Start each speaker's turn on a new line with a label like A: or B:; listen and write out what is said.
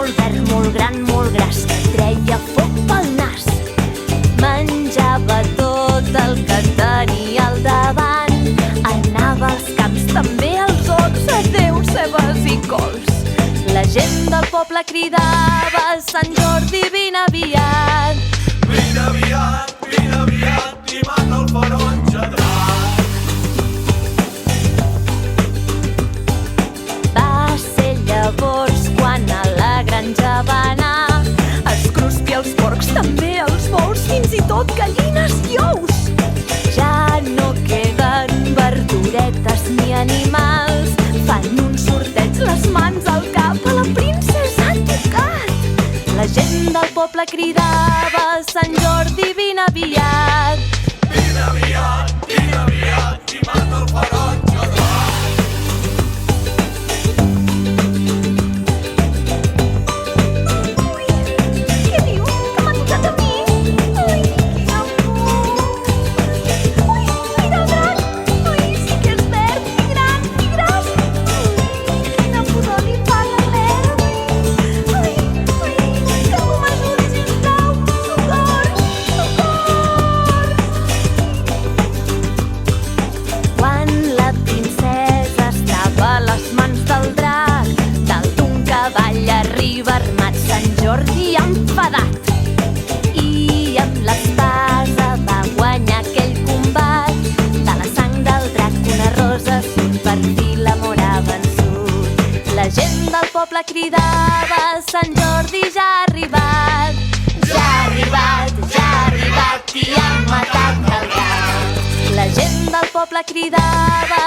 A: molt verd, molt gran, molt gras, que treia foc pel nas. Menjava tot el que tenia al davant, anava als camps, també als horts, adéu, cebes i cols. La gent del poble cridava: Sant Jordi, vine aviat.
B: Vine aviat, i mata el ferotge drac.
A: Va ser llavors quan a la granja va anar, es cruspia els porcs, també els bous, fins i tot gallines i ous. Ja no queden verduretes ni animals, fan un sorteig, les mans al cap, a la princesa ha tocat. La gent del poble cridava: Sant Jordi, vine aviat.
B: Vine aviat, i mata el ferotge drac.
A: Què dius? Que m'ha tocat a mi? Ai, quina por! Ui, mira el drac! Ai, sí que és verd, i gran, i gras! Ai, quina pudor li fa la Claire! Ai, que algú m'ajudi, sisplau! Socors! Socors! Quan la princesa estava a les mans del drac, dalt d'un cavall arriba armat Sant Jordi enfadat, i amb l'espasa va guanyar aquell combat. De la sang del drac una rosa surt, per fi l'amor ha vençut. La gent del poble cridava: Sant Jordi ja ha arribat. Ja ha arribat, i ha matat el drac. La gent del poble cridava: